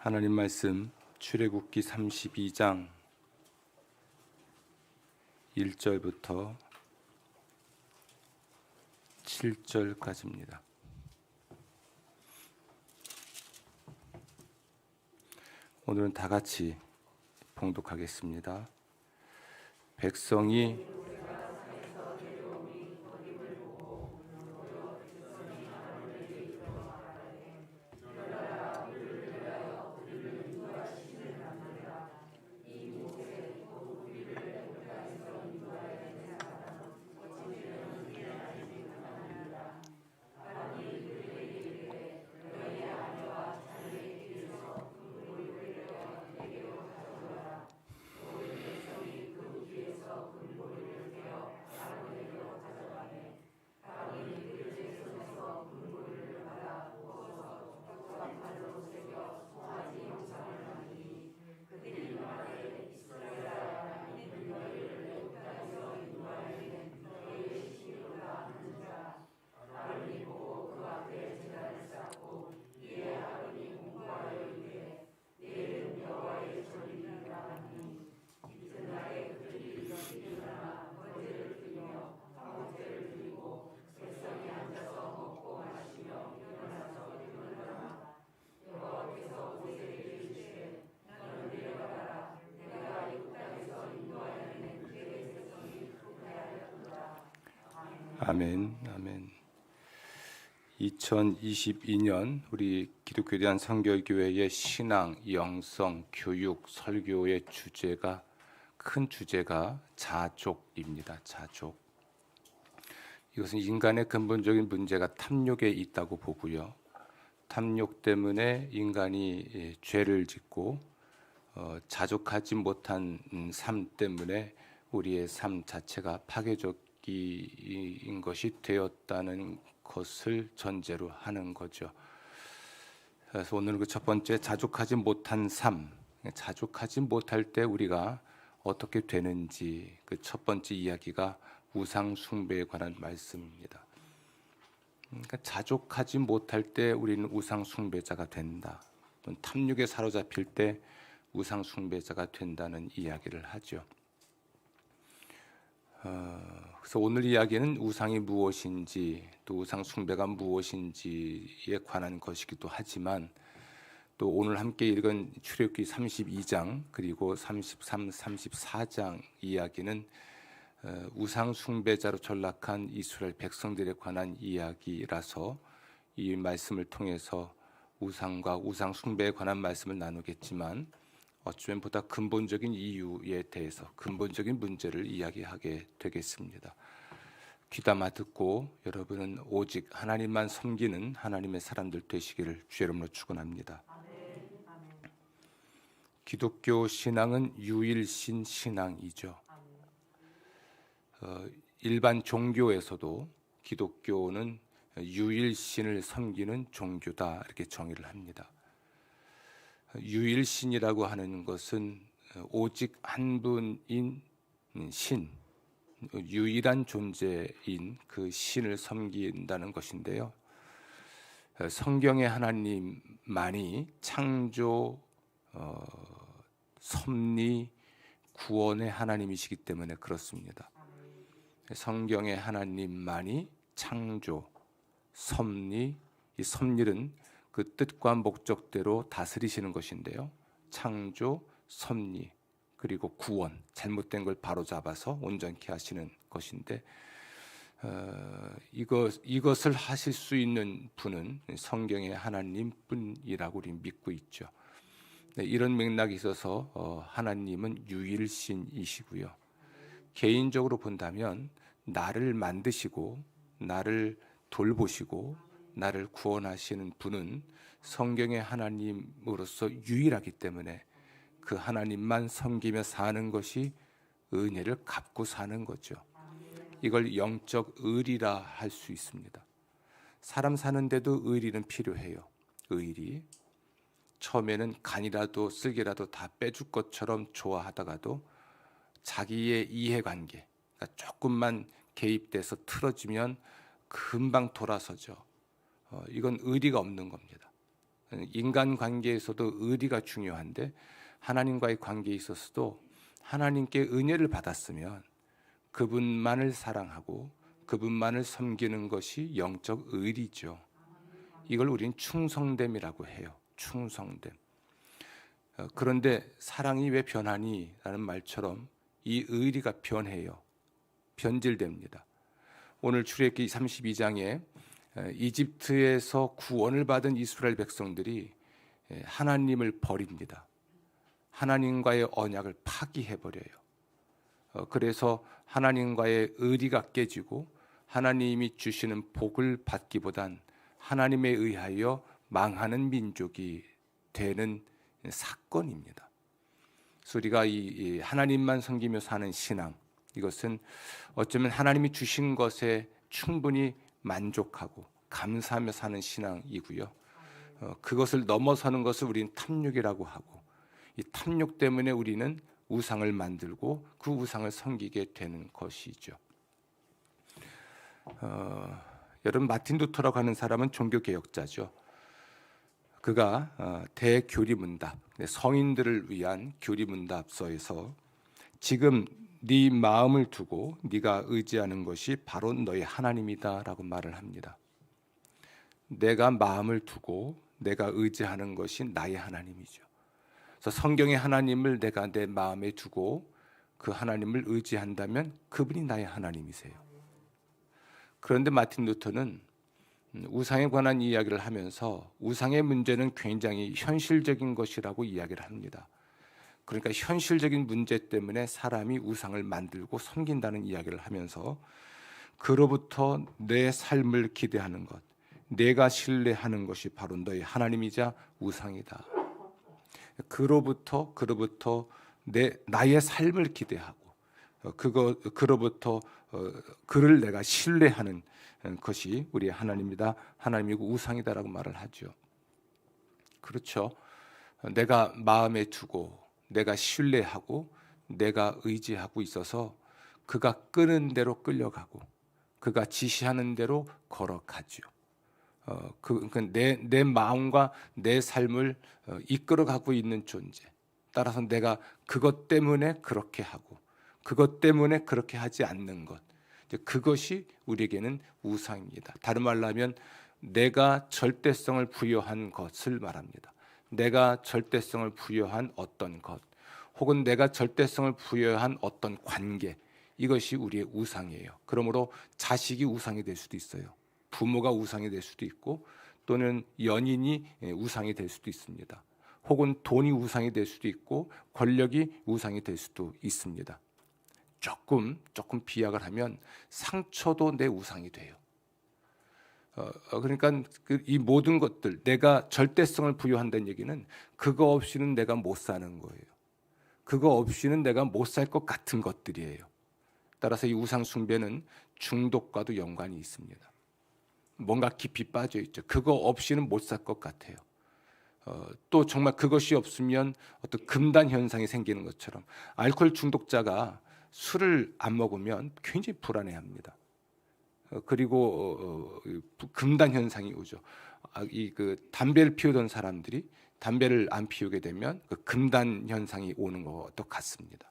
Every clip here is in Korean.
하나님 말씀 출애굽기 32장 1절부터 7절까지입니다. 오늘은 다 같이 봉독하겠습니다. 백성이 아멘, 아멘. 2022년 우리 기독교에 대한 선결교회의 신앙, 영성, 교육, 설교의 큰 주제가 자족입니다. 자족. 이것은 인간의 근본적인 문제가 탐욕에 있다고 보고요. 탐욕 때문에 인간이 죄를 짓고 자족하지 못한 삶 때문에 우리의 삶 자체가 파괴적인 것이 되었다는 것을 전제로 하는 거죠. 그래서 오늘은 그 첫 번째 자족하지 못한 삶, 자족하지 못할 때 우리가 어떻게 되는지 그 첫 번째 이야기가 우상 숭배에 관한 말씀입니다. 그러니까 자족하지 못할 때 우리는 우상 숭배자가 된다. 또는 탐욕에 사로잡힐 때 우상 숭배자가 된다는 이야기를 하죠. 그래서 오늘 이야기는 우상이 무엇인지 또 우상 숭배가 무엇인지에 관한 것이기도 하지만 또 오늘 함께 읽은 출애굽기 32장 그리고 33, 34장 이야기는 우상 숭배자로 전락한 이스라엘 백성들에 관한 이야기라서 이 말씀을 통해서 우상과 우상 숭배에 관한 말씀을 나누겠지만 어쩌면 보다 근본적인 이유에 대해서 근본적인 문제를 이야기하게 되겠습니다. 귀담아 듣고 여러분은 오직 하나님만 섬기는 하나님의 사람들 되시기를 주의 이름으로 축원합니다. 기독교 신앙은 유일신 신앙이죠. 일반 종교에서도 기독교는 유일신을 섬기는 종교다 이렇게 정의를 합니다. 유일신이라고 하는 것은 오직 한 분인 신, 유일한 존재인 그 신을 섬긴다는 것인데요. 성경의 하나님만이 창조, 섭리, 구원의 하나님이시기 때문에 그렇습니다. 성경의 하나님만이 창조, 섭리, 이 섭리는 그 뜻과 목적대로 다스리시는 것인데요. 창조, 섭리, 그리고 구원, 잘못된 걸 바로잡아서 온전케 하시는 것인데 이것을 하실 수 있는 분은 성경의 하나님뿐이라고 우리 믿고 있죠. 이런 맥락이 있어서 하나님은 유일신이시고요. 개인적으로 본다면 나를 만드시고 나를 돌보시고 나를 구원하시는 분은 성경의 하나님으로서 유일하기 때문에 그 하나님만 섬기며 사는 것이 은혜를 갚고 사는 거죠. 이걸 영적 의리라 할 수 있습니다. 사람 사는데도 의리는 필요해요. 의리. 처음에는 간이라도 쓸개라도 다 빼줄 것처럼 좋아하다가도 자기의 이해관계, 그러니까 조금만 개입돼서 틀어지면 금방 돌아서죠. 이건 의리가 없는 겁니다. 인간 관계에서도 의리가 중요한데 하나님과의 관계에 있어서도 하나님께 은혜를 받았으면 그분만을 사랑하고 그분만을 섬기는 것이 영적 의리죠. 이걸 우리는 충성됨이라고 해요. 충성됨. 그런데 사랑이 왜 변하니? 라는 말처럼 이 의리가 변해요. 변질됩니다. 오늘 출애굽기 32장에 이집트에서 구원을 받은 이스라엘 백성들이 하나님을 버립니다. 하나님과의 언약을 파기해버려요. 그래서 하나님과의 의리가 깨지고 하나님이 주시는 복을 받기보단 하나님에 의하여 망하는 민족이 되는 사건입니다. 그래서 우리가 이 하나님만 섬기며 사는 신앙, 이것은 어쩌면 하나님이 주신 것에 충분히 만족하고 감사하며 사는 신앙이고요. 그것을 넘어서는 것을 우리는 탐욕이라고 하고, 이 탐욕 때문에 우리는 우상을 만들고 그 우상을 섬기게 되는 것이죠. 여러분, 마틴 루터라고 하는 사람은 종교개혁자죠. 그가 대교리문답, 성인들을 위한 교리문답서에서 지금 네 마음을 두고 네가 의지하는 것이 바로 너의 하나님이다라고 말을 합니다. 내가 마음을 두고 내가 의지하는 것이 나의 하나님이죠. 그래서 성경의 하나님을 내가 내 마음에 두고 그 하나님을 의지한다면 그분이 나의 하나님이세요. 그런데 마틴 루터는 우상에 관한 이야기를 하면서 우상의 문제는 굉장히 현실적인 것이라고 이야기를 합니다. 그러니까 현실적인 문제 때문에 사람이 우상을 만들고 섬긴다는 이야기를 하면서 그로부터 내 삶을 기대하는 것, 내가 신뢰하는 것이 바로 너의 하나님이자 우상이다. 그로부터 나의 삶을 기대하고 그로부터 그를 내가 신뢰하는 것이 우리의 하나님이다, 하나님이고 우상이다라고 말을 하죠. 그렇죠. 내가 마음에 두고 내가 신뢰하고 내가 의지하고 있어서 그가 끄는 대로 끌려가고 그가 지시하는 대로 걸어가죠. 내 마음과 내 삶을 이끌어가고 있는 존재. 따라서 내가 그것 때문에 그렇게 하고 그것 때문에 그렇게 하지 않는 것, 그것이 우리에게는 우상입니다. 다른 말로 하면 내가 절대성을 부여한 것을 말합니다. 내가 절대성을 부여한 어떤 것, 혹은 내가 절대성을 부여한 어떤 관계, 이것이 우리의 우상이에요. 그러므로 자식이 우상이 될 수도 있어요. 부모가 우상이 될 수도 있고, 또는 연인이 우상이 될 수도 있습니다. 혹은 돈이 우상이 될 수도 있고 권력이 우상이 될 수도 있습니다. 조금 비약을 하면 상처도 내 우상이 돼요. 그러니까 이 모든 것들, 내가 절대성을 부여한다는 얘기는 그거 없이는 내가 못 사는 거예요. 그거 없이는 내가 못 살 것 같은 것들이에요. 따라서 이 우상 숭배는 중독과도 연관이 있습니다. 뭔가 깊이 빠져 있죠. 그거 없이는 못 살 것 같아요. 또 정말 그것이 없으면 어떤 금단 현상이 생기는 것처럼 알코올 중독자가 술을 안 먹으면 굉장히 불안해합니다. 그리고 금단 현상이 오죠. 담배를 피우던 사람들이 담배를 안 피우게 되면 그 금단 현상이 오는 것도 같습니다.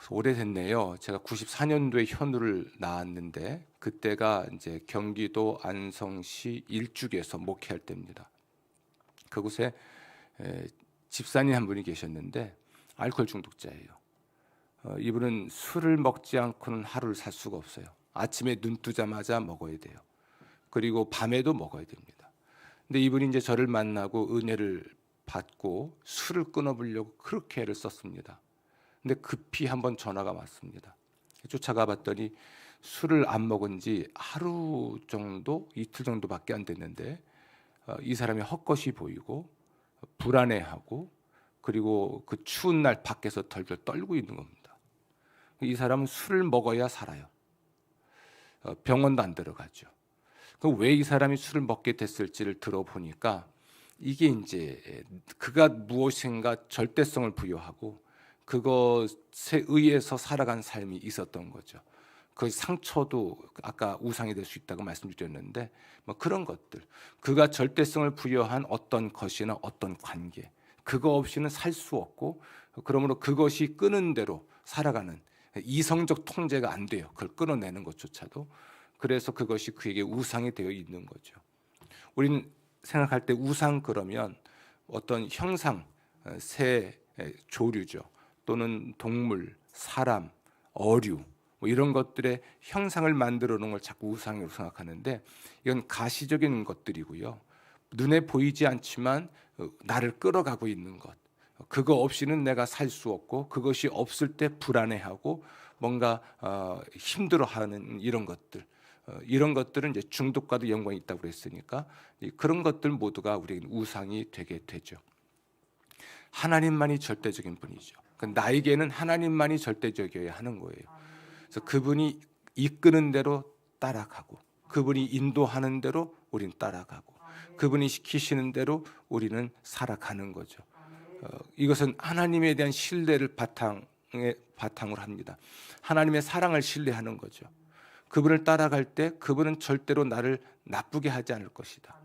오래됐네요. 제가 94년도에 현우를 낳았는데 그때가 이제 경기도 안성시 일죽에서 목회할 때입니다. 그곳에 집사님 한 분이 계셨는데 알코올 중독자예요. 이분은 술을 먹지 않고는 하루를 살 수가 없어요. 아침에 눈 뜨자마자 먹어야 돼요. 그리고 밤에도 먹어야 됩니다. 근데 이분이 이제 저를 만나고 은혜를 받고 술을 끊어보려고 그렇게 애를 썼습니다. 근데 급히 한번 전화가 왔습니다. 쫓아가 봤더니 술을 안 먹은 지 하루 정도, 이틀 정도밖에 안 됐는데 이 사람이 헛것이 보이고 불안해하고 그리고 그 추운 날 밖에서 덜덜 떨고 있는 겁니다. 이 사람은 술을 먹어야 살아요. 병원도 안 들어가죠. 왜 이 사람이 술을 먹게 됐을지를 들어보니까 이게 이제 그가 무엇인가 절대성을 부여하고 그것에 의해서 살아간 삶이 있었던 거죠. 그 상처도 아까 우상이 될 수 있다고 말씀드렸는데 뭐 그런 것들, 그가 절대성을 부여한 어떤 것이나 어떤 관계, 그거 없이는 살 수 없고, 그러므로 그것이 끄는 대로 살아가는 이성적 통제가 안 돼요. 그걸 끊어내는 것조차도. 그래서 그것이 그에게 우상이 되어 있는 거죠. 우리는 생각할 때 우상 그러면 어떤 형상, 새, 조류죠. 또는 동물, 사람, 어류 뭐 이런 것들의 형상을 만들어 놓은 걸 자꾸 우상으로 생각하는데, 이건 가시적인 것들이고요. 눈에 보이지 않지만 나를 끌어가고 있는 것, 그거 없이는 내가 살 수 없고, 그것이 없을 때 불안해하고 뭔가 힘들어하는 이런 것들, 이런 것들은 이제 중독과도 연관이 있다고 그랬으니까 그런 것들 모두가 우리에게 우상이 되게 되죠. 하나님만이 절대적인 분이죠. 나에게는 하나님만이 절대적이어야 하는 거예요. 그래서 그분이 이끄는 대로 따라가고, 그분이 인도하는 대로 우리는 따라가고, 그분이 시키시는 대로 우리는 살아가는 거죠. 이것은 하나님에 대한 신뢰를 바탕으로 합니다. 하나님의 사랑을 신뢰하는 거죠. 그분을 따라갈 때 그분은 절대로 나를 나쁘게 하지 않을 것이다.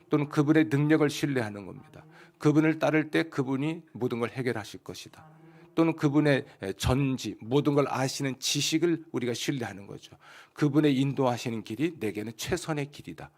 또는 그분의 능력을 신뢰하는 겁니다. 그분을 따를 때 그분이 모든 걸 해결하실 것이다. 또는 그분의 전지, 모든 걸 아시는 지식을 우리가 신뢰하는 거죠. 그분의 인도하시는 길이 내게는 최선의 길이다.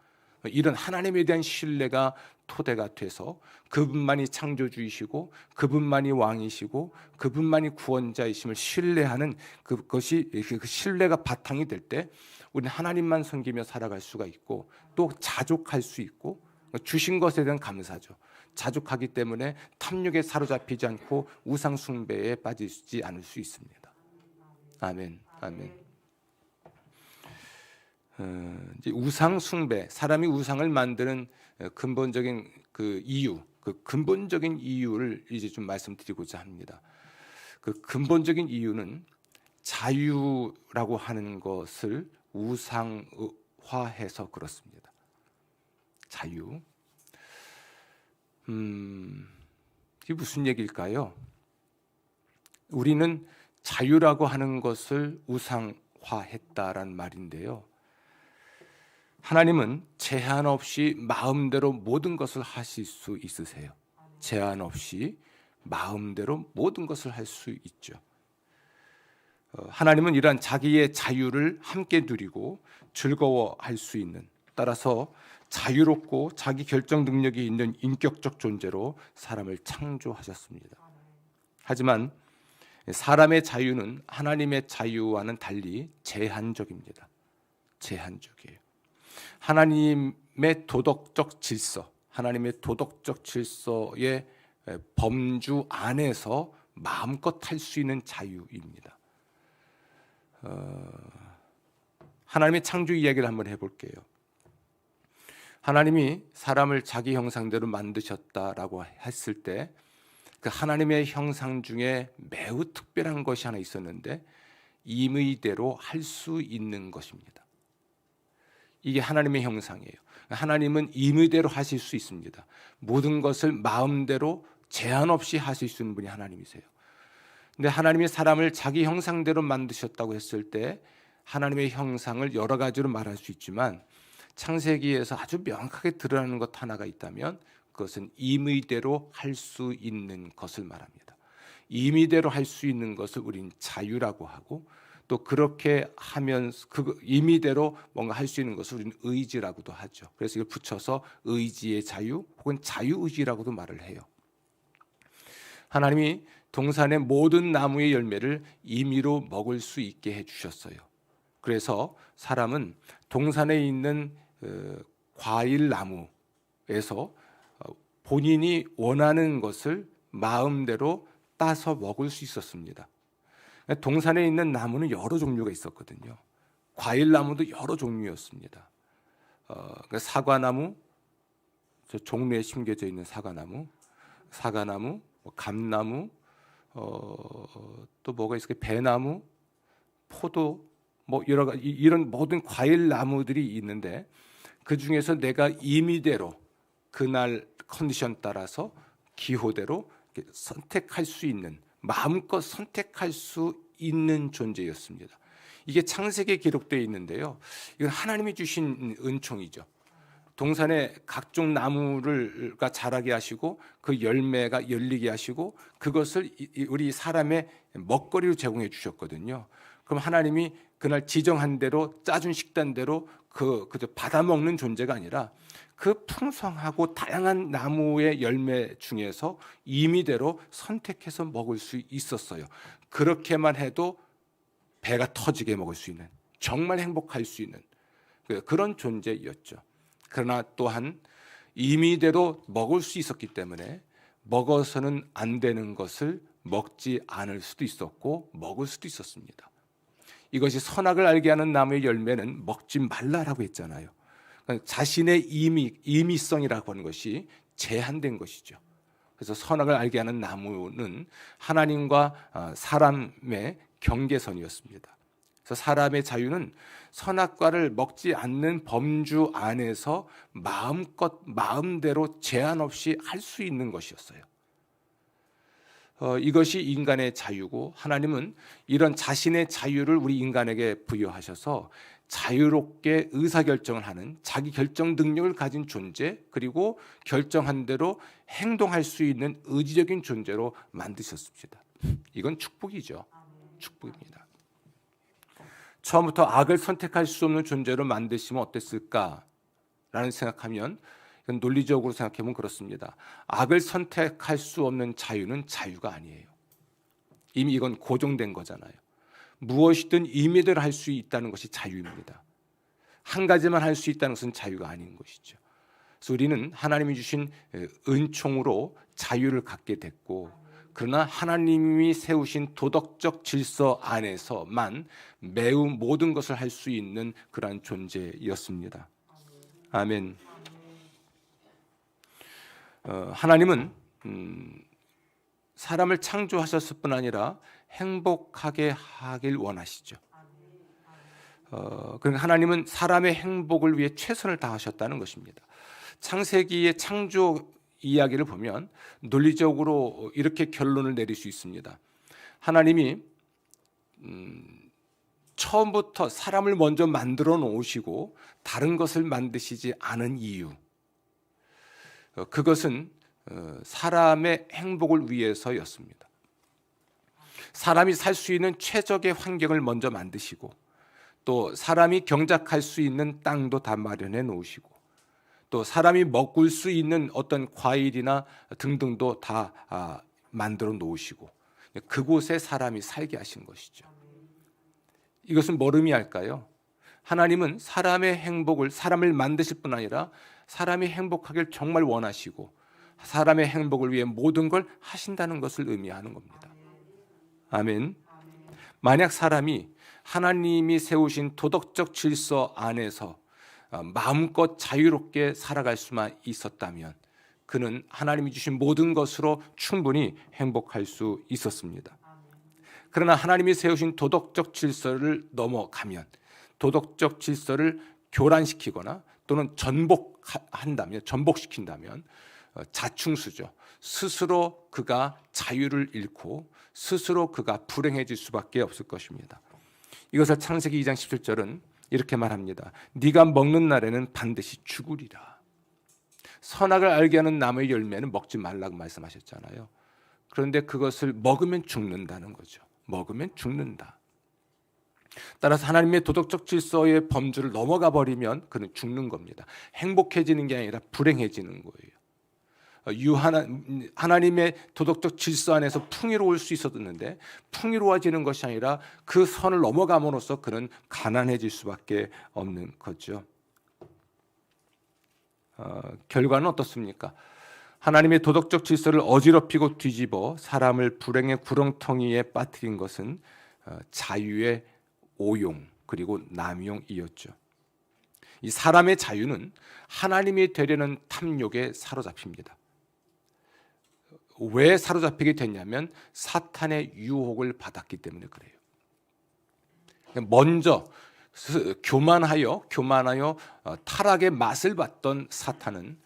이런 하나님에 대한 신뢰가 토대가 돼서 그분만이 창조주이시고, 그분만이 왕이시고, 그분만이 구원자이심을 신뢰하는 그것이, 그 신뢰가 바탕이 될 때 우리는 하나님만 섬기며 살아갈 수가 있고, 또 자족할 수 있고, 주신 것에 대한 감사죠. 자족하기 때문에 탐욕에 사로잡히지 않고 우상 숭배에 빠지지 않을 수 있습니다. 아멘. 아멘. 이제 우상 숭배, 사람이 우상을 만드는 근본적인 그 이유, 그 근본적인 이유를 이제 좀 말씀드리고자 합니다. 그 근본적인 이유는 자유라고 하는 것을 우상화해서 그렇습니다. 자유. 이게 무슨 얘기일까요? 우리는 자유라고 하는 것을 우상화했다라는 말인데요. 하나님은 제한 없이 마음대로 모든 것을 하실 수 있으세요. 제한 없이 마음대로 모든 것을 할 수 있죠. 하나님은 이러한 자기의 자유를 함께 누리고 즐거워할 수 있는, 따라서 자유롭고 자기 결정 능력이 있는 인격적 존재로 사람을 창조하셨습니다. 하지만 사람의 자유는 하나님의 자유와는 달리 제한적입니다. 제한적이에요. 하나님의 도덕적 질서, 하나님의 도덕적 질서의 범주 안에서 마음껏 할 수 있는 자유입니다. 하나님의 창조 이야기를 한번 해볼게요. 하나님이 사람을 자기 형상대로 만드셨다라고 했을 때 그 하나님의 형상 중에 매우 특별한 것이 하나 있었는데, 임의대로 할 수 있는 것입니다. 이게 하나님의 형상이에요. 하나님은 임의대로 하실 수 있습니다. 모든 것을 마음대로 제한 없이 하실 수 있는 분이 하나님이세요. 근데 하나님이 사람을 자기 형상대로 만드셨다고 했을 때 하나님의 형상을 여러 가지로 말할 수 있지만, 창세기에서 아주 명확하게 드러나는 것 하나가 있다면 그것은 임의대로 할 수 있는 것을 말합니다. 임의대로 할 수 있는 것을 우리는 자유라고 하고, 또 그렇게 하면 그 임의대로 뭔가 할 수 있는 것을 우리는 의지라고도 하죠. 그래서 이걸 붙여서 의지의 자유 혹은 자유의지라고도 말을 해요. 하나님이 동산의 모든 나무의 열매를 임의로 먹을 수 있게 해주셨어요. 그래서 사람은 동산에 있는 과일 나무에서 본인이 원하는 것을 마음대로 따서 먹을 수 있었습니다. 동산에 있는 나무는 여러 종류가 있었거든요. 과일 나무도 여러 종류였습니다. 사과나무, 저 종로에 심겨져 있는 사과나무, 감나무, 또 뭐가 있을까요? 배나무, 포도, 뭐 여러 가지 이런 모든 과일 나무들이 있는데, 그 중에서 내가 임의대로 그날 컨디션 따라서 기호대로 선택할 수 있는, 마음껏 선택할 수 있는 존재였습니다. 이게 창세기에 기록되어 있는데요. 이건 하나님이 주신 은총이죠. 동산에 각종 나무를 자라게 하시고 그 열매가 열리게 하시고 그것을 우리 사람의 먹거리로 제공해 주셨거든요. 그럼 하나님이 그날 지정한 대로 짜준 식단대로 그저 받아먹는 존재가 아니라 그 풍성하고 다양한 나무의 열매 중에서 임의대로 선택해서 먹을 수 있었어요. 그렇게만 해도 배가 터지게 먹을 수 있는, 정말 행복할 수 있는 그런 존재였죠. 그러나 또한 임의대로 먹을 수 있었기 때문에 먹어서는 안 되는 것을 먹지 않을 수도 있었고 먹을 수도 있었습니다. 이것이 선악을 알게 하는 나무의 열매는 먹지 말라라고 했잖아요. 그러니까 자신의 임의성이라고 하는 것이 제한된 것이죠. 그래서 선악을 알게 하는 나무는 하나님과 사람의 경계선이었습니다. 그래서 사람의 자유는 선악과를 먹지 않는 범주 안에서 마음껏 마음대로 제한 없이 할 수 있는 것이었어요. 이것이 인간의 자유고 하나님은 이런 자신의 자유를 우리 인간에게 부여하셔서 자유롭게 의사결정을 하는 자기 결정 능력을 가진 존재, 그리고 결정한 대로 행동할 수 있는 의지적인 존재로 만드셨습니다. 이건 축복이죠. 축복입니다. 처음부터 악을 선택할 수 없는 존재로 만드시면 어땠을까라는 생각하면 이건 논리적으로 생각해보면 그렇습니다. 악을 선택할 수 없는 자유는 자유가 아니에요. 이미 이건 고정된 거잖아요. 무엇이든 임의대로 할 수 있다는 것이 자유입니다. 한 가지만 할 수 있다는 것은 자유가 아닌 것이죠. 그래서 우리는 하나님이 주신 은총으로 자유를 갖게 됐고, 그러나 하나님이 세우신 도덕적 질서 안에서만 매우 모든 것을 할 수 있는 그러한 존재였습니다. 아멘. 하나님은 사람을 창조하셨을 뿐 아니라 행복하게 하길 원하시죠. 그러니까 하나님은 사람의 행복을 위해 최선을 다하셨다는 것입니다. 창세기의 창조 이야기를 보면 논리적으로 이렇게 결론을 내릴 수 있습니다. 하나님이 처음부터 사람을 먼저 만들어 놓으시고 다른 것을 만드시지 않은 이유, 그것은 사람의 행복을 위해서였습니다. 사람이 살 수 있는 최적의 환경을 먼저 만드시고, 또 사람이 경작할 수 있는 땅도 다 마련해 놓으시고, 또 사람이 먹을 수 있는 어떤 과일이나 등등도 다 만들어 놓으시고, 그곳에 사람이 살게 하신 것이죠. 이것은 뭘 의미할까요? 하나님은 사람의 행복을, 사람을 만드실 뿐 아니라 사람이 행복하길 정말 원하시고 사람의 행복을 위해 모든 걸 하신다는 것을 의미하는 겁니다. 아멘. 만약 사람이 하나님이 세우신 도덕적 질서 안에서 마음껏 자유롭게 살아갈 수만 있었다면 그는 하나님이 주신 모든 것으로 충분히 행복할 수 있었습니다. 그러나 하나님이 세우신 도덕적 질서를 넘어가면, 도덕적 질서를 교란시키거나 또는 전복시킨다면 자충수죠. 스스로 그가 자유를 잃고 스스로 그가 불행해질 수밖에 없을 것입니다. 이것을 창세기 2장 17절은 이렇게 말합니다. 네가 먹는 날에는 반드시 죽으리라. 선악을 알게 하는 나무의 열매는 먹지 말라고 말씀하셨잖아요. 그런데 그것을 먹으면 죽는다는 거죠. 먹으면 죽는다. 따라서 하나님의 도덕적 질서의 범주를 넘어가 버리면 그는 죽는 겁니다. 행복해지는 게 아니라 불행해지는 거예요. 하나님의 도덕적 질서 안에서 풍요로울 수 있었는데 풍요로워지는 것이 아니라 그 선을 넘어감으로써 그는 가난해질 수밖에 없는 거죠. 결과는 어떻습니까? 하나님의 도덕적 질서를 어지럽히고 뒤집어 사람을 불행의 구렁텅이에 빠뜨린 것은 자유의 오용 그리고 남용이었죠. 이 사람의 자유는 하나님이 되려는 탐욕에 사로잡힙니다. 왜 사로잡히게 됐냐면 사탄의 유혹을 받았기 때문에 그래요. 먼저 교만하여 타락의 맛을 봤던 사탄은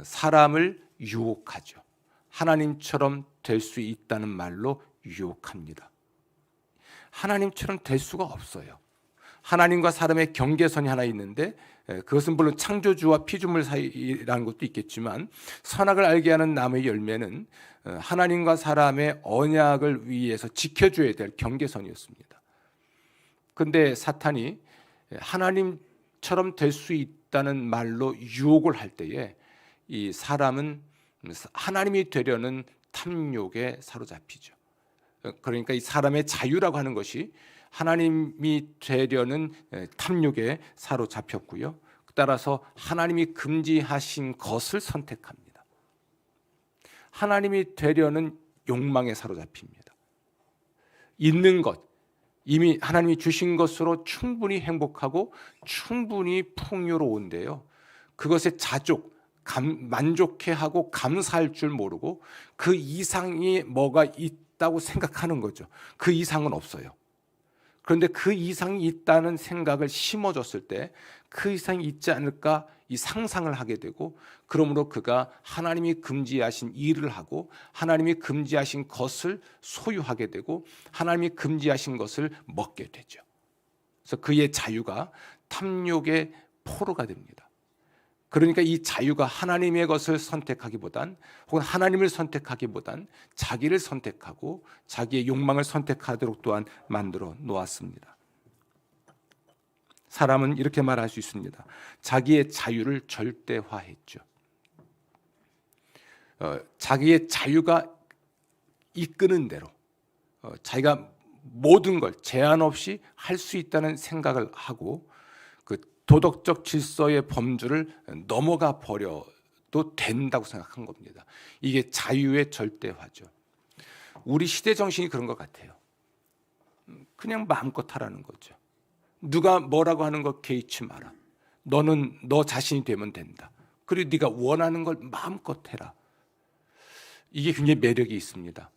사람을 유혹하죠. 하나님처럼 될 수 있다는 말로 유혹합니다. 하나님처럼 될 수가 없어요. 하나님과 사람의 경계선이 하나 있는데 그것은 물론 창조주와 피조물 사이라는 것도 있겠지만 선악을 알게 하는 나무의 열매는 하나님과 사람의 언약을 위해서 지켜줘야 될 경계선이었습니다. 그런데 사탄이 하나님처럼 될 수 있다는 말로 유혹을 할 때에 이 사람은 하나님이 되려는 탐욕에 사로잡히죠. 그러니까 이 사람의 자유라고 하는 것이 하나님이 되려는 탐욕에 사로잡혔고요. 따라서 하나님이 금지하신 것을 선택합니다. 하나님이 되려는 욕망에 사로잡힙니다. 있는 것, 이미 하나님이 주신 것으로 충분히 행복하고 충분히 풍요로운데요. 그것에 만족해하고 감사할 줄 모르고 그 이상이 뭐가 있다고 생각하는 거죠. 그 이상은 없어요. 그런데 그 이상이 있다는 생각을 심어줬을 때 그 이상이 있지 않을까 이 상상을 하게 되고, 그러므로 그가 하나님이 금지하신 일을 하고 하나님이 금지하신 것을 소유하게 되고 하나님이 금지하신 것을 먹게 되죠. 그래서 그의 자유가 탐욕의 포로가 됩니다. 그러니까 이 자유가 하나님의 것을 선택하기보단 혹은 하나님을 선택하기보단 자기를 선택하고 자기의 욕망을 선택하도록 또한 만들어 놓았습니다. 사람은 이렇게 말할 수 있습니다. 자기의 자유를 절대화했죠. 자기의 자유가 이끄는 대로 자기가 모든 걸 제한 없이 할 수 있다는 생각을 하고 그 도덕적 질서의 범주를 넘어가 버려도 된다고 생각한 겁니다. 이게 자유의 절대화죠. 우리 시대 정신이 그런 것 같아요. 그냥 마음껏 하라는 거죠. 누가 뭐라고 하는 거 개의치 마라. 너는 너 자신이 되면 된다. 그리고 네가 원하는 걸 마음껏 해라. 이게 굉장히 매력이 있습니다.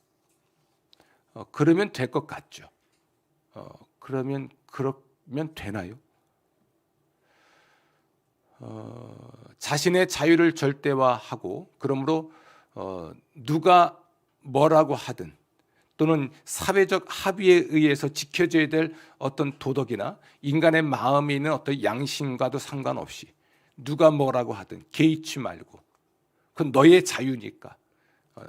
그러면 될 것 같죠. 그러면 되나요? 자신의 자유를 절대화하고 그러므로 누가 뭐라고 하든 또는 사회적 합의에 의해서 지켜져야 될 어떤 도덕이나 인간의 마음에 있는 어떤 양심과도 상관없이 누가 뭐라고 하든 개의치 말고 그건 너의 자유니까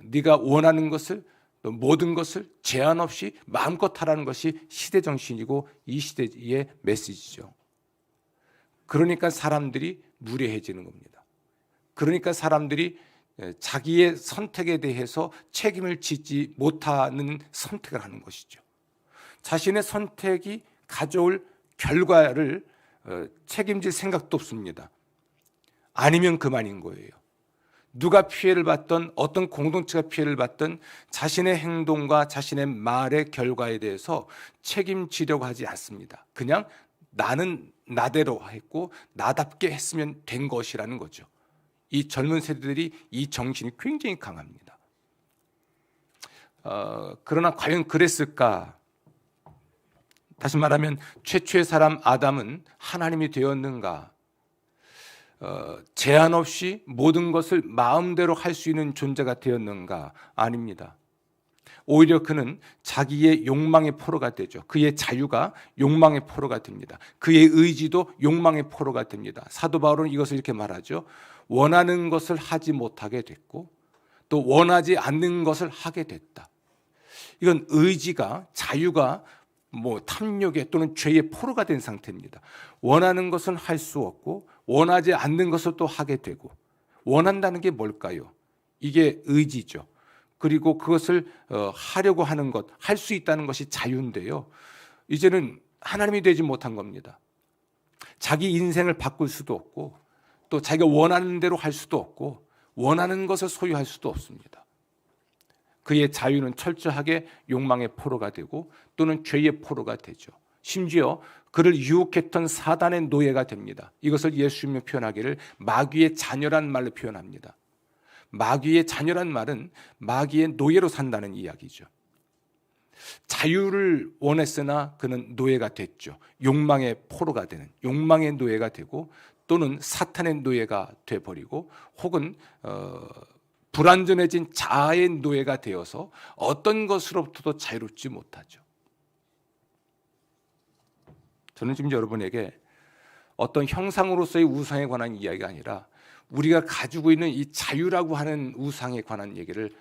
네가 원하는 것을 모든 것을 제한 없이 마음껏 하라는 것이 시대 정신이고 이 시대의 메시지죠. 그러니까 사람들이 무례해지는 겁니다. 그러니까 사람들이 자기의 선택에 대해서 책임을 지지 못하는 선택을 하는 것이죠. 자신의 선택이 가져올 결과를 책임질 생각도 없습니다. 아니면 그만인 거예요. 누가 피해를 받던 어떤 공동체가 피해를 받던 자신의 행동과 자신의 말의 결과에 대해서 책임지려고 하지 않습니다. 그냥 나는 나대로 했고 나답게 했으면 된 것이라는 거죠. 이 젊은 세대들이 이 정신이 굉장히 강합니다. 그러나 과연 그랬을까? 다시 말하면 최초의 사람 아담은 하나님이 되었는가? 제한 없이 모든 것을 마음대로 할 수 있는 존재가 되었는가? 아닙니다. 오히려 그는 자기의 욕망의 포로가 되죠. 그의 자유가 욕망의 포로가 됩니다. 그의 의지도 욕망의 포로가 됩니다. 사도 바울은 이것을 이렇게 말하죠. 원하는 것을 하지 못하게 됐고 또 원하지 않는 것을 하게 됐다. 이건 의지가 자유가 탐욕의 또는 죄의 포로가 된 상태입니다. 원하는 것은 할 수 없고 원하지 않는 것을 또 하게 되고 원한다는 게 뭘까요? 이게 의지죠. 그리고 그것을 하려고 하는 것, 할 수 있다는 것이 자유인데요. 이제는 하나님이 되지 못한 겁니다. 자기 인생을 바꿀 수도 없고 또 자기가 원하는 대로 할 수도 없고 원하는 것을 소유할 수도 없습니다. 그의 자유는 철저하게 욕망의 포로가 되고 또는 죄의 포로가 되죠. 심지어 그를 유혹했던 사단의 노예가 됩니다. 이것을 예수님이 표현하기를 마귀의 자녀란 말로 표현합니다. 마귀의 자녀란 말은 마귀의 노예로 산다는 이야기죠. 자유를 원했으나 그는 노예가 됐죠. 욕망의 포로가 되는, 욕망의 노예가 되고 또는 사탄의 노예가 돼버리고 혹은 불완전해진 자아의 노예가 되어서 어떤 것으로부터도 자유롭지 못하죠. 저는 지금 여러분에게 어떤 형상으로서의 우상에 관한 이야기가 아니라 우리가 가지고 있는 이 자유라고 하는 우상에 관한 얘기를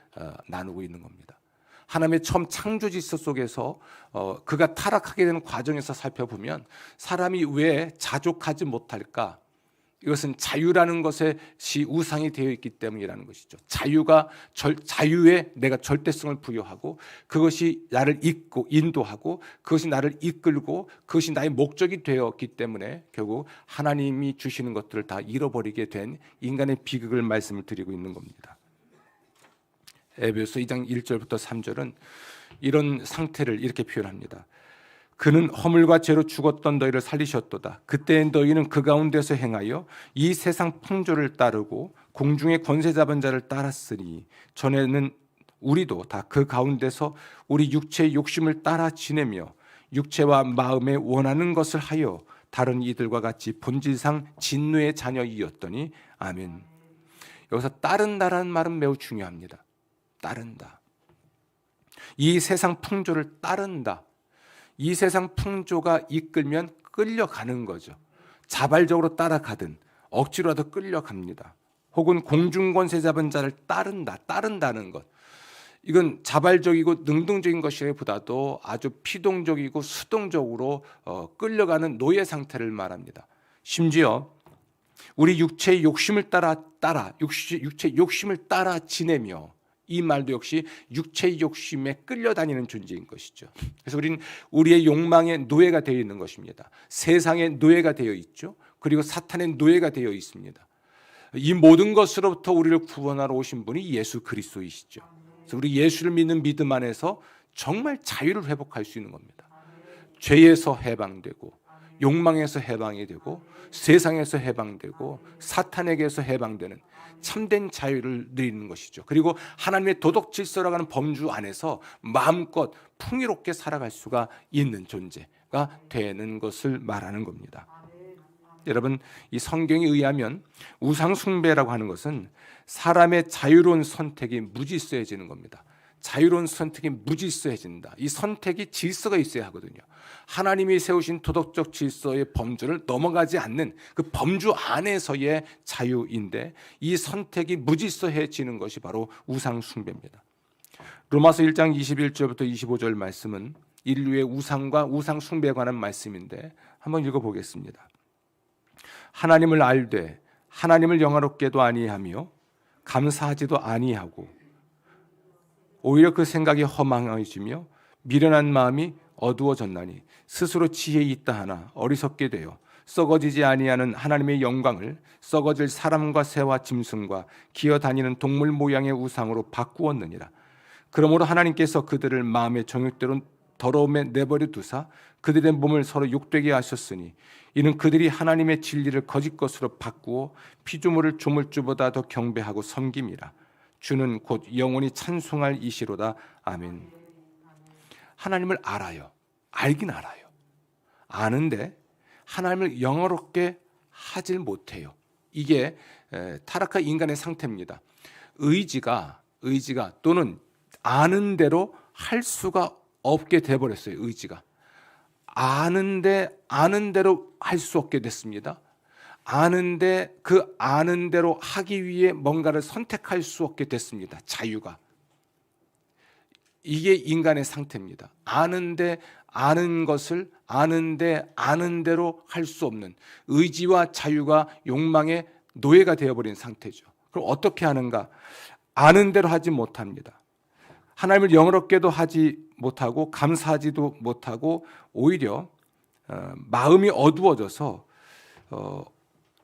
나누고 있는 겁니다. 하나님의 처음 창조 질서 속에서 그가 타락하게 되는 과정에서 살펴보면 사람이 왜 자족하지 못할까? 이것은 자유라는 것이 우상이 되어 있기 때문이라는 것이죠. 자유에 내가 절대성을 부여하고 그것이 나를 인도하고 그것이 나를 이끌고 그것이 나의 목적이 되었기 때문에 결국 하나님이 주시는 것들을 다 잃어버리게 된 인간의 비극을 말씀을 드리고 있는 겁니다. 에베소서 2장 1절부터 3절은 이런 상태를 이렇게 표현합니다. 그는 허물과 죄로 죽었던 너희를 살리셨도다. 그때 너희는 그 가운데서 행하여 이 세상 풍조를 따르고 공중의 권세 잡은 자를 따랐으니 전에는 우리도 다 그 가운데서 우리 육체의 욕심을 따라 지내며 육체와 마음에 원하는 것을 하여 다른 이들과 같이 본질상 진노의 자녀이었더니 아멘. 여기서 따른다라는 말은 매우 중요합니다. 따른다. 이 세상 풍조를 따른다. 이 세상 풍조가 이끌면 끌려가는 거죠. 자발적으로 따라가든 억지로라도 끌려갑니다. 혹은 공중권세 잡은 자를 따른다는 것. 이건 자발적이고 능동적인 것이보다도 아주 피동적이고 수동적으로 끌려가는 노예 상태를 말합니다. 심지어 우리 육체의 욕심을 육체의 욕심을 따라 지내며 이 말도 역시 육체의 욕심에 끌려다니는 존재인 것이죠. 그래서 우리는 우리의 욕망의 노예가 되어 있는 것입니다. 세상의 노예가 되어 있죠. 그리고 사탄의 노예가 되어 있습니다. 이 모든 것으로부터 우리를 구원하러 오신 분이 예수 그리스도이시죠. 그래서 우리 예수를 믿는 믿음 안에서 정말 자유를 회복할 수 있는 겁니다. 죄에서 해방되고 욕망에서 해방이 되고 세상에서 해방되고 사탄에게서 해방되는 참된 자유를 누리는 것이죠. 그리고 하나님의 도덕 질서라고 하는 범주 안에서 마음껏 풍요롭게 살아갈 수가 있는 존재가 되는 것을 말하는 겁니다. 여러분, 이 성경에 의하면 우상 숭배라고 하는 것은 사람의 자유로운 선택이 무질서해지는 겁니다. 자유로운 선택이 무질서해진다. 이 선택이 질서가 있어야 하거든요. 하나님이 세우신 도덕적 질서의 범주를 넘어가지 않는 그 범주 안에서의 자유인데 이 선택이 무질서해지는 것이 바로 우상 숭배입니다. 로마서 1장 21절부터 25절 말씀은 인류의 우상과 우상 숭배에 관한 말씀인데 한번 읽어보겠습니다. 하나님을 알되 하나님을 영화롭게도 아니하며 감사하지도 아니하고 오히려 그 생각이 허망해지며 미련한 마음이 어두워졌나니 스스로 지혜 있다 하나 어리석게 되어 썩어지지 아니하는 하나님의 영광을 썩어질 사람과 새와 짐승과 기어다니는 동물 모양의 우상으로 바꾸었느니라. 그러므로 하나님께서 그들을 마음의 정욕대로 더러움에 내버려 두사 그들의 몸을 서로 욕되게 하셨으니 이는 그들이 하나님의 진리를 거짓 것으로 바꾸어 피조물을 조물주보다 더 경배하고 섬김이라. 주는 곧 영원히 찬송할 이시로다. 아멘. 하나님을 알아요. 알긴 알아요. 아는데 하나님을 영어롭게 하질 못해요. 이게 타락한 인간의 상태입니다. 의지가 또는 아는 대로 할 수가 없게 돼버렸어요. 의지가 아는데 아는 대로 할 수 없게 됐습니다. 아는데 그 아는 대로 하기 위해 뭔가를 선택할 수 없게 됐습니다. 자유가. 이게 인간의 상태입니다. 아는데 아는 것을 아는데 아는 대로 할 수 없는 의지와 자유가 욕망의 노예가 되어버린 상태죠. 그럼 어떻게 하는가? 아는 대로 하지 못합니다. 하나님을 영어롭게도 하지 못하고 감사하지도 못하고 오히려 마음이 어두워져서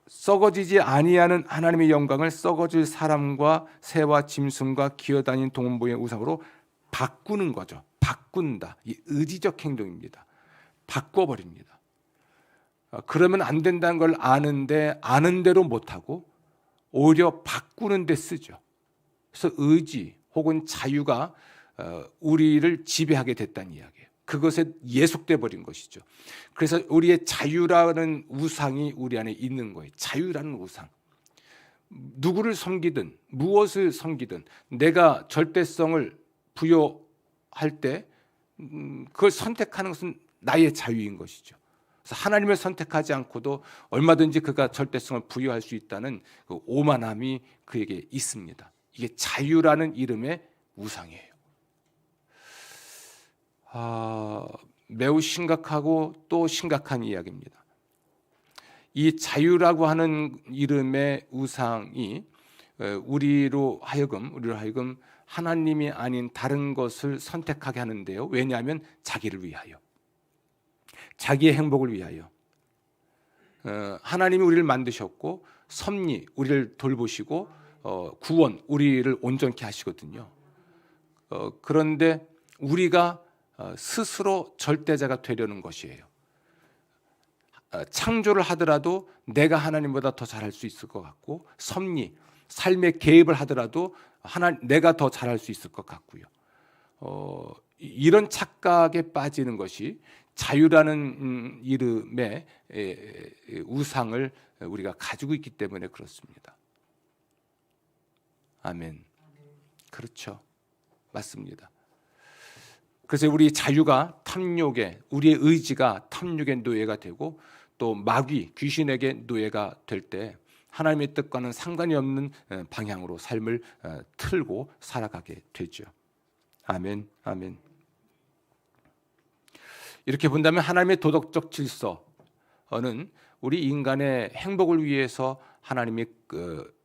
썩어지지 아니하는 하나님의 영광을 썩어질 사람과 새와 짐승과 기어다니는 동물의 우상으로 바꾸는 거죠. 바꾼다. 이 의지적 행동입니다. 바꿔버립니다. 그러면 안 된다는 걸 아는데 아는 대로 못하고 오히려 바꾸는 데 쓰죠. 그래서 의지 혹은 자유가 우리를 지배하게 됐다는 이야기예요. 그것에 예속돼 버린 것이죠. 그래서 우리의 자유라는 우상이 우리 안에 있는 거예요. 자유라는 우상. 누구를 섬기든 무엇을 섬기든 내가 절대성을 부여할 때 그걸 선택하는 것은 나의 자유인 것이죠. 그래서 하나님을 선택하지 않고도 얼마든지 그가 절대성을 부여할 수 있다는 그 오만함이 그에게 있습니다. 이게 자유라는 이름의 우상이에요. 매우 심각하고 또 심각한 이야기입니다. 이 자유라고 하는 이름의 우상이 우리로 하여금 하나님이 아닌 다른 것을 선택하게 하는데요. 왜냐하면 자기를 위하여, 자기의 행복을 위하여. 하나님이 우리를 만드셨고 섭리, 우리를 돌보시고 구원, 우리를 온전케 하시거든요. 그런데 우리가 스스로 절대자가 되려는 것이에요. 창조를 하더라도 내가 하나님보다 더 잘할 수 있을 것 같고, 섭리, 삶의 개입을 하더라도 내가 더 잘할 수 있을 것 같고요. 이런 착각에 빠지는 것이 자유라는 이름의 우상을 우리가 가지고 있기 때문에 그렇습니다. 아멘. 그렇죠. 맞습니다. 그래서 우리 자유가 탐욕에, 우리의 의지가 탐욕의 노예가 되고 또 마귀, 귀신에게 노예가 될 때 하나님의 뜻과는 상관이 없는 방향으로 삶을 틀고 살아가게 되죠. 아멘, 아멘. 이렇게 본다면 하나님의 도덕적 질서는 우리 인간의 행복을 위해서 하나님이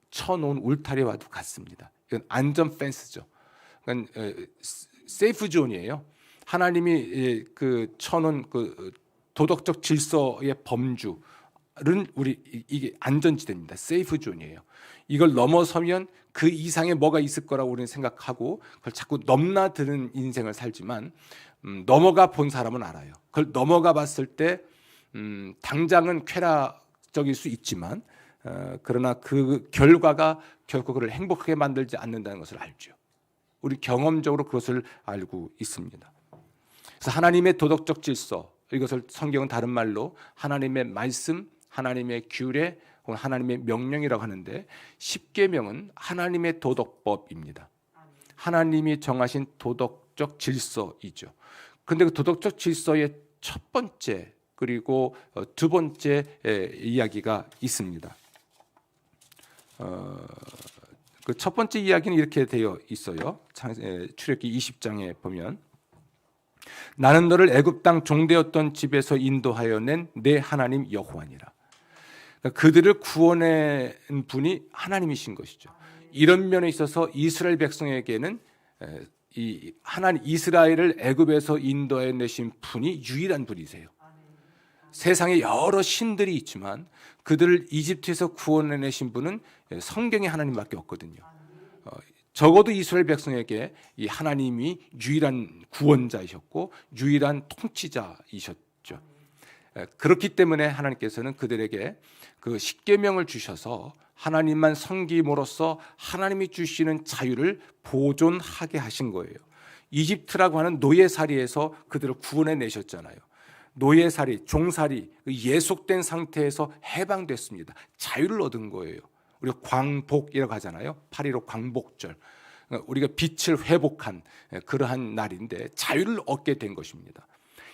쳐놓은 울타리와도 같습니다. 이건 안전 펜스죠. 그러니까 세이프 존이에요. 하나님이 그 쳐놓은 그 도덕적 질서의 범주는 이게 안전지대입니다. 세이프 존이에요. 이걸 넘어서면 그 이상의 뭐가 있을 거라고 우리는 생각하고 그걸 자꾸 넘나드는 인생을 살지만 넘어가 본 사람은 알아요. 그걸 넘어가 봤을 때 당장은 쾌락적일 수 있지만 그러나 그 결과가 결코 그를 행복하게 만들지 않는다는 것을 알죠. 우리 경험적으로 그것을 알고 있습니다. 그래서 하나님의 도덕적 질서, 이것을 성경은 다른 말로 하나님의 말씀, 하나님의 규례, 혹은 하나님의 명령이라고 하는데, 십계명은 하나님의 도덕법입니다. 하나님이 정하신 도덕적 질서이죠. 그런데 그 도덕적 질서의 첫 번째 그리고 두 번째 이야기가 있습니다. 그 첫 번째 이야기는 이렇게 되어 있어요. 출애굽기 20장에 보면, 나는 너를 애굽 땅 종되었던 집에서 인도하여 낸 내 하나님 여호와니라. 그러니까 그들을 구원한 분이 하나님이신 것이죠. 이런 면에 있어서 이스라엘 백성에게는 이 하나님 이스라엘을 애굽에서 인도해 내신 분이 유일한 분이세요. 세상에 여러 신들이 있지만 그들을 이집트에서 구원해 내신 분은 성경의 하나님밖에 없거든요. 적어도 이스라엘 백성에게 이 하나님이 유일한 구원자이셨고 유일한 통치자이셨죠. 그렇기 때문에 하나님께서는 그들에게 그 십계명을 주셔서 하나님만 섬김으로써 하나님이 주시는 자유를 보존하게 하신 거예요. 이집트라고 하는 노예살이에서 그들을 구원해 내셨잖아요. 노예살이, 종살이, 예속된 상태에서 해방됐습니다. 자유를 얻은 거예요. 우리가 광복이라고 하잖아요. 8.15 광복절. 우리가 빛을 회복한 그러한 날인데 자유를 얻게 된 것입니다.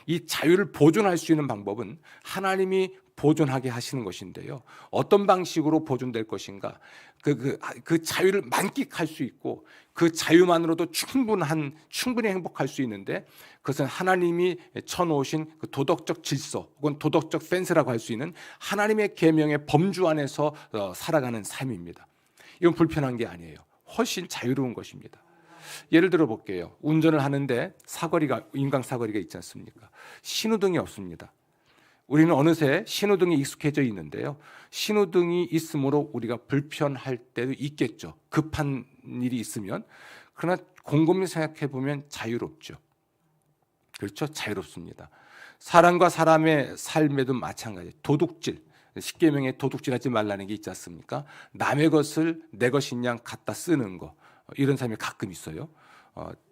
이 자유를 보존할 수 있는 방법은 하나님이 보존하게 하시는 것인데요. 어떤 방식으로 보존될 것인가? 그 자유를 만끽할 수 있고 그 자유만으로도 충분히 행복할 수 있는데 그것은 하나님이 쳐놓으신 그 도덕적 질서 혹은 도덕적 펜스라고 할 수 있는 하나님의 계명의 범주 안에서 살아가는 삶입니다. 이건 불편한 게 아니에요. 훨씬 자유로운 것입니다. 예를 들어 볼게요. 운전을 하는데 인강 사거리가 있지 않습니까? 신호등이 없습니다. 우리는 어느새 신호등에 익숙해져 있는데요. 신호등이 있으므로 우리가 불편할 때도 있겠죠. 급한 일이 있으면. 그러나 곰곰이 생각해 보면 자유롭죠. 그렇죠? 자유롭습니다. 사람과 사람의 삶에도 마찬가지. 도둑질, 십계명에 도둑질하지 말라는 게 있지 않습니까? 남의 것을 내 것인 양 갖다 쓰는 거, 이런 사람이 가끔 있어요.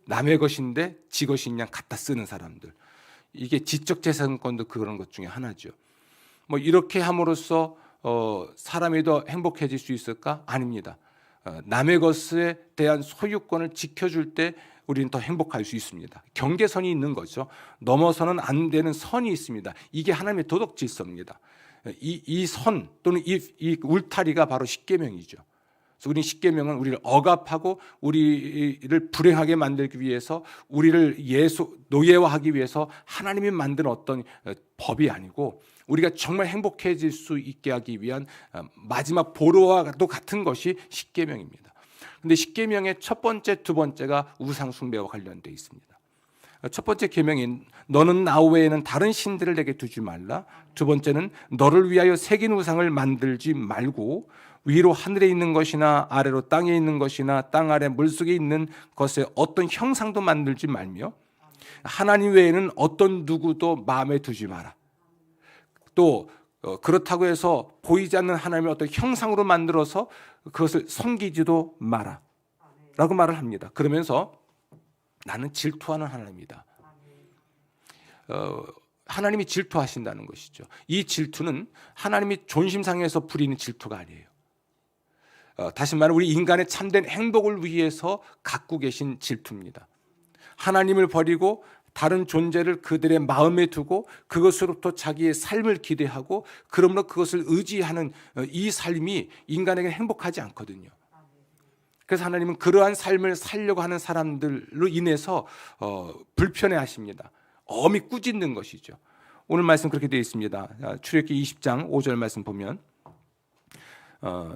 남의 것인데 지 것인 양 갖다 쓰는 사람들. 이게 지적재산권도 그런 것 중에 하나죠. 뭐 이렇게 함으로써 사람이 더 행복해질 수 있을까? 아닙니다. 남의 것에 대한 소유권을 지켜줄 때 우리는 더 행복할 수 있습니다. 경계선이 있는 거죠. 넘어서는 안 되는 선이 있습니다. 이게 하나님의 도덕 질서입니다. 이 선 또는 이 울타리가 바로 십계명이죠. 그래서 우리는 십계명은 우리를 억압하고 우리를 불행하게 만들기 위해서, 우리를 노예화하기 위해서 하나님이 만든 어떤 법이 아니고, 우리가 정말 행복해질 수 있게 하기 위한 마지막 보루와도 같은 것이 십계명입니다. 그런데 십계명의 첫 번째, 두 번째가 우상 숭배와 관련되어 있습니다. 첫 번째 계명인 너는 나 외에는 다른 신들을 내게 두지 말라. 두 번째는 너를 위하여 새긴 우상을 만들지 말고 위로 하늘에 있는 것이나 아래로 땅에 있는 것이나 땅 아래 물속에 있는 것에 어떤 형상도 만들지 말며 하나님 외에는 어떤 누구도 마음에 두지 마라. 또 그렇다고 해서 보이지 않는 하나님의 어떤 형상으로 만들어서 그것을 섬기지도 마라 라고 말을 합니다. 그러면서 나는 질투하는 하나님이다. 하나님이 질투하신다는 것이죠. 이 질투는 하나님이 존심 상해서 부리는 질투가 아니에요. 다시 말하면 우리 인간의 참된 행복을 위해서 갖고 계신 질투입니다. 하나님을 버리고 다른 존재를 그들의 마음에 두고 그것으로부터 자기의 삶을 기대하고 그러므로 그것을 의지하는 이 삶이 인간에게 행복하지 않거든요. 그래서 하나님은 그러한 삶을 살려고 하는 사람들로 인해서 불편해하십니다. 엄히 꾸짖는 것이죠. 오늘 말씀 그렇게 되어 있습니다. 출애굽기 20장 5절 말씀 보면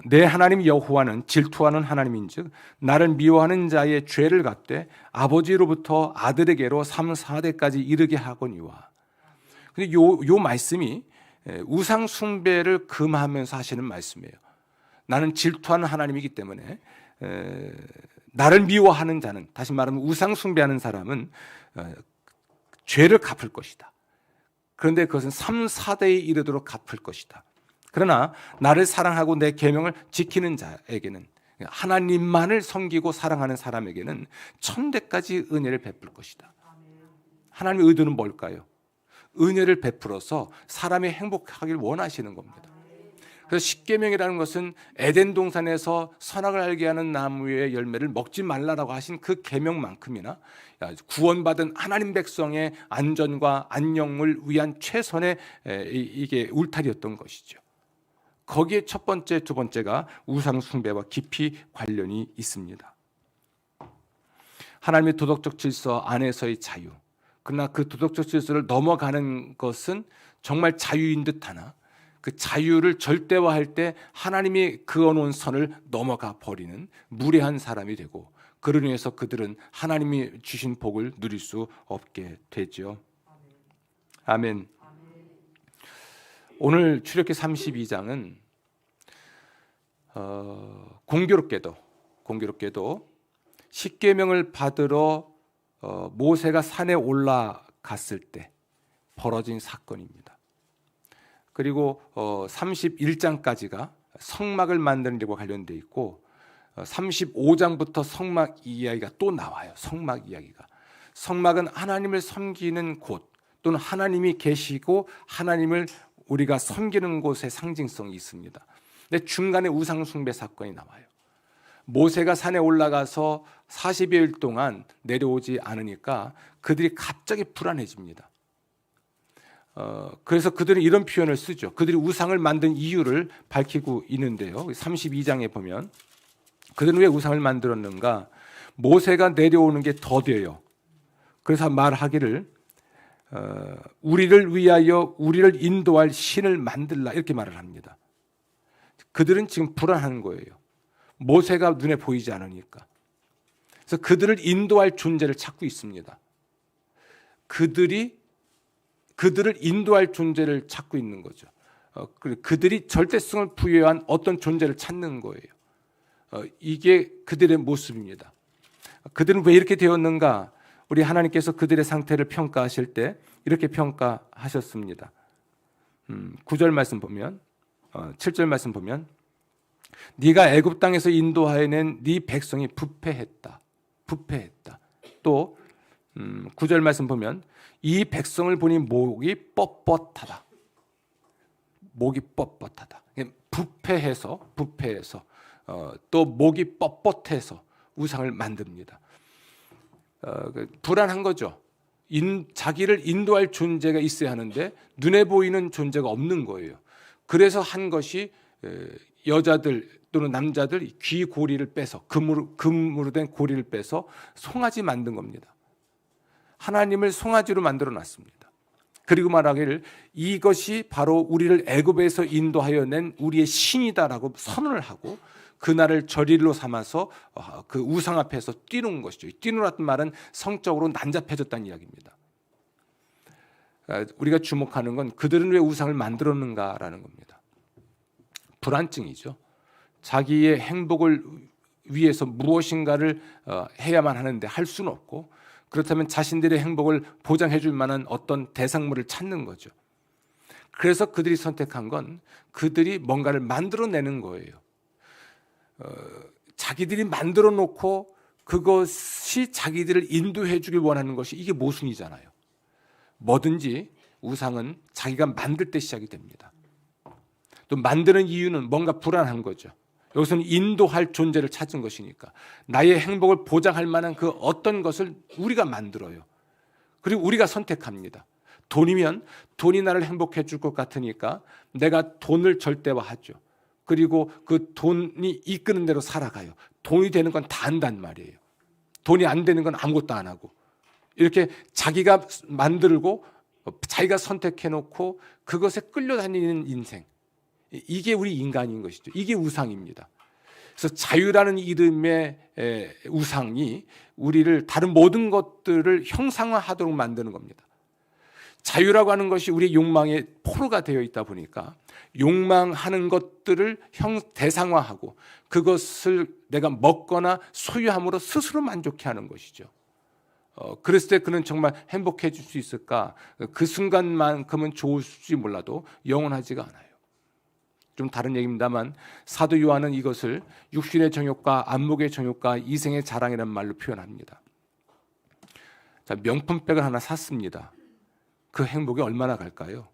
내 하나님 여호와는 질투하는 하나님인즉 나를 미워하는 자의 죄를 갚되 아버지로부터 아들에게로 3, 4대까지 이르게 하거니와. 근데 요 말씀이 우상 숭배를 금하면서 하시는 말씀이에요. 나는 질투하는 하나님이기 때문에 나를 미워하는 자는, 다시 말하면 우상 숭배하는 사람은 죄를 갚을 것이다. 그런데 그것은 3, 4대에 이르도록 갚을 것이다. 그러나 나를 사랑하고 내 계명을 지키는 자에게는, 하나님만을 섬기고 사랑하는 사람에게는 1000대까지 은혜를 베풀 것이다. 하나님의 의도는 뭘까요? 은혜를 베풀어서 사람이 행복하길 원하시는 겁니다. 그래서 십계명이라는 것은 에덴 동산에서 선악을 알게 하는 나무의 열매를 먹지 말라라고 하신 그 계명만큼이나 구원받은 하나님 백성의 안전과 안녕을 위한 최선의 이게 울타리였던 것이죠. 거기에 첫 번째, 두 번째가 우상 숭배와 깊이 관련이 있습니다. 하나님의 도덕적 질서 안에서의 자유. 그러나 그 도덕적 질서를 넘어가는 것은 정말 자유인 듯하나 그 자유를 절대화할 때 하나님이 그어놓은 선을 넘어가 버리는 무례한 사람이 되고, 그로 인해서 그들은 하나님이 주신 복을 누릴 수 없게 되죠. 아멘. 오늘 출애굽기 32장은 공교롭게도 십계명을 받으러 모세가 산에 올라갔을 때 벌어진 사건입니다. 그리고 31장까지가 성막을 만드는 일과 관련되어 있고 35장부터 성막 이야기가 또 나와요. 성막 이야기가. 성막은 하나님을 섬기는 곳 또는 하나님이 계시고 하나님을 우리가 섬기는 곳의 상징성이 있습니다. 근데 중간에 우상 숭배 사건이 나와요. 모세가 산에 올라가서 40여일 동안 내려오지 않으니까 그들이 갑자기 불안해집니다. 그래서 그들은 이런 표현을 쓰죠. 그들이 우상을 만든 이유를 밝히고 있는데요. 32장에 보면 그들은 왜 우상을 만들었는가? 모세가 내려오는 게 더뎌요. 그래서 말하기를 우리를 위하여 우리를 인도할 신을 만들라 이렇게 말을 합니다. 그들은 지금 불안한 거예요. 모세가 눈에 보이지 않으니까. 그래서 그들을 인도할 존재를 찾고 있습니다. 그들을 인도할 존재를 찾고 있는 거죠. 그들이 절대성을 부여한 어떤 존재를 찾는 거예요. 이게 그들의 모습입니다. 그들은 왜 이렇게 되었는가? 우리 하나님께서 그들의 상태를 평가하실 때 이렇게 평가하셨습니다. 9절 말씀 보면 7절 말씀 보면 네가 애굽 땅에서 인도하여낸 네 백성이 부패했다. 또 9절 말씀 보면 이 백성을 보니 목이 뻣뻣하다. 부패해서 또 목이 뻣뻣해서 우상을 만듭니다. 불안한 거죠. 자기를 인도할 존재가 있어야 하는데 눈에 보이는 존재가 없는 거예요. 그래서 한 것이 여자들 또는 남자들 귀 고리를 빼서 금으로 된 고리를 빼서 송아지 만든 겁니다. 하나님을 송아지로 만들어 놨습니다. 그리고 말하기를 이것이 바로 우리를 애굽에서 인도하여 낸 우리의 신이다라고 선언을 하고 그날을 절일로 삼아서 그 우상 앞에서 뛰는 것이죠. 뛰노랐던 말은 성적으로 난잡해졌다는 이야기입니다. 우리가 주목하는 건 그들은 왜 우상을 만들었는가라는 겁니다. 불안증이죠. 자기의 행복을 위해서 무엇인가를 해야만 하는데 할 수는 없고, 그렇다면 자신들의 행복을 보장해 줄 만한 어떤 대상물을 찾는 거죠. 그래서 그들이 선택한 건 그들이 뭔가를 만들어내는 거예요. 자기들이 만들어 놓고 그것이 자기들을 인도해 주길 원하는 것이 이게 모순이잖아요. 뭐든지 우상은 자기가 만들 때 시작이 됩니다. 또 만드는 이유는 뭔가 불안한 거죠. 여기서는 인도할 존재를 찾은 것이니까 나의 행복을 보장할 만한 그 어떤 것을 우리가 만들어요. 그리고 우리가 선택합니다. 돈이면 돈이 나를 행복해 줄 것 같으니까 내가 돈을 절대화하죠. 그리고 그 돈이 이끄는 대로 살아가요. 돈이 되는 건 다 한단 말이에요. 돈이 안 되는 건 아무것도 안 하고, 이렇게 자기가 만들고 자기가 선택해 놓고 그것에 끌려다니는 인생, 이게 우리 인간인 것이죠. 이게 우상입니다. 그래서 자유라는 이름의 우상이 우리를 다른 모든 것들을 형상화하도록 만드는 겁니다. 자유라고 하는 것이 우리의 욕망의 포로가 되어 있다 보니까 욕망하는 것들을 대상화하고 그것을 내가 먹거나 소유함으로 스스로 만족해 하는 것이죠. 그랬을 때 그는 정말 행복해질 수 있을까? 그 순간만큼은 좋을지 몰라도 영원하지가 않아요. 좀 다른 얘기입니다만 사도 요한은 이것을 육신의 정욕과 안목의 정욕과 이생의 자랑이라는 말로 표현합니다. 자, 명품백을 하나 샀습니다. 그 행복이 얼마나 갈까요?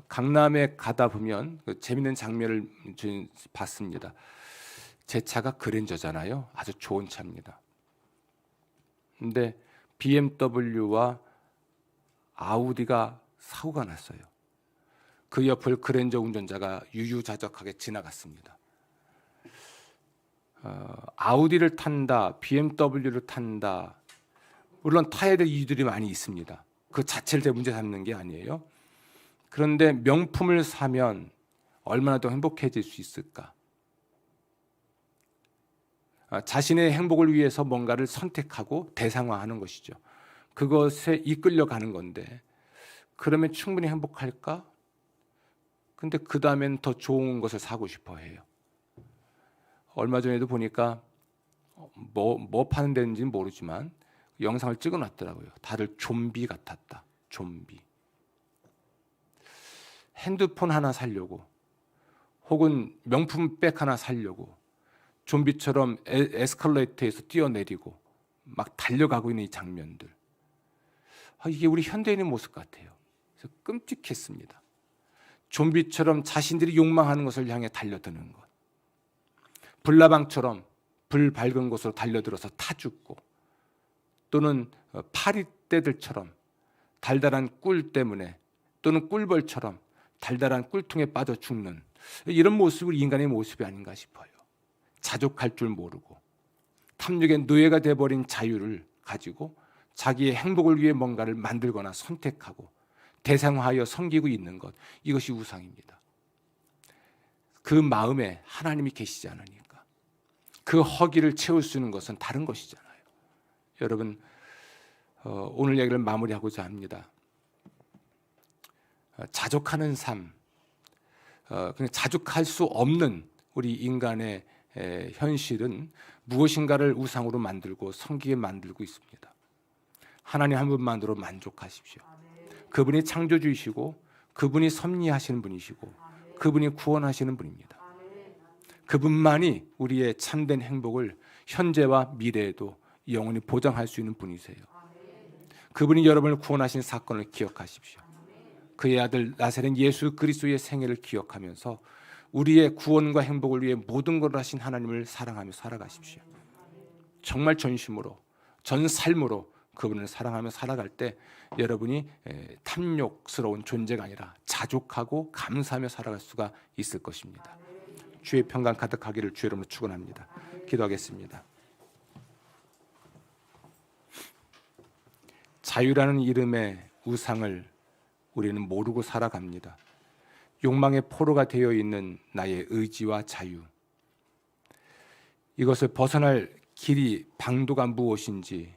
강남에 가다 보면 재밌는 장면을 봤습니다. 제 차가 그랜저잖아요. 아주 좋은 차입니다. 근데 BMW와 아우디가 사고가 났어요. 그 옆을 그랜저 운전자가 유유자적하게 지나갔습니다. 아우디를 탄다, BMW를 탄다, 물론 타야 될 이유들이 많이 있습니다. 그 자체를 대 문제 삼는 게 아니에요. 그런데 명품을 사면 얼마나 더 행복해질 수 있을까? 자신의 행복을 위해서 뭔가를 선택하고 대상화하는 것이죠. 그것에 이끌려가는 건데 그러면 충분히 행복할까? 근데 그 다음엔 더 좋은 것을 사고 싶어 해요. 얼마 전에도 보니까 뭐 파는 데인지는 모르지만 영상을 찍어놨더라고요. 다들 좀비 같았다. 좀비. 핸드폰 하나 사려고 혹은 명품백 하나 사려고 좀비처럼 에스컬레이터에서 뛰어내리고 막 달려가고 있는 이 장면들. 이게 우리 현대인의 모습 같아요. 그래서 끔찍했습니다. 좀비처럼 자신들이 욕망하는 것을 향해 달려드는 것. 불나방처럼 불 밝은 곳으로 달려들어서 타 죽고, 또는 파리떼들처럼 달달한 꿀 때문에, 또는 꿀벌처럼 달달한 꿀통에 빠져 죽는 이런 모습이 우리 인간의 모습이 아닌가 싶어요. 자족할 줄 모르고 탐욕의 노예가 돼버린 자유를 가지고 자기의 행복을 위해 뭔가를 만들거나 선택하고 대상화하여 섬기고 있는 것, 이것이 우상입니다. 그 마음에 하나님이 계시지 않으니까 그 허기를 채울 수 있는 것은 다른 것이잖아요. 여러분, 오늘 얘기를 마무리하고자 합니다. 자족하는 삶, 그냥 자족할 수 없는 우리 인간의 현실은 무엇인가를 우상으로 만들고 섬기게 만들고 있습니다. 하나님 한 분만으로 만족하십시오. 그분이 창조주이시고 그분이 섭리하시는 분이시고 그분이 구원하시는 분입니다. 그분만이 우리의 참된 행복을 현재와 미래에도 영원히 보장할 수 있는 분이세요. 그분이 여러분을 구원하신 사건을 기억하십시오. 그의 아들 나사렛 예수 그리스도의 생애를 기억하면서 우리의 구원과 행복을 위해 모든 걸 하신 하나님을 사랑하며 살아가십시오. 정말 전심으로, 전 삶으로 그분을 사랑하며 살아갈 때 여러분이 탐욕스러운 존재가 아니라 자족하고 감사하며 살아갈 수가 있을 것입니다. 주의 평강 가득하기를 주 이름으로 축원합니다. 기도하겠습니다. 자유라는 이름의 우상을 우리는 모르고 살아갑니다. 욕망의 포로가 되어 있는 나의 의지와 자유, 이것을 벗어날 길이 방도가 무엇인지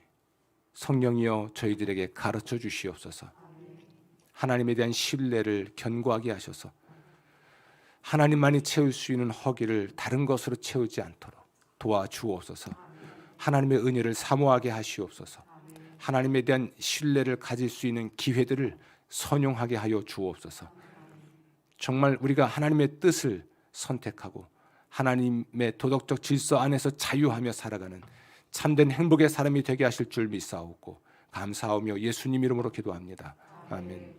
성령이여 저희들에게 가르쳐 주시옵소서. 하나님에 대한 신뢰를 견고하게 하셔서 하나님만이 채울 수 있는 허기를 다른 것으로 채우지 않도록 도와주옵소서. 하나님의 은혜를 사모하게 하시옵소서. 하나님에 대한 신뢰를 가질 수 있는 기회들을 선용하게 하여 주옵소서. 정말 우리가 하나님의 뜻을 선택하고 하나님의 도덕적 질서 안에서 자유하며 살아가는 참된 행복의 사람이 되게 하실 줄 믿사옵고 감사하며 예수님 이름으로 기도합니다. 아멘.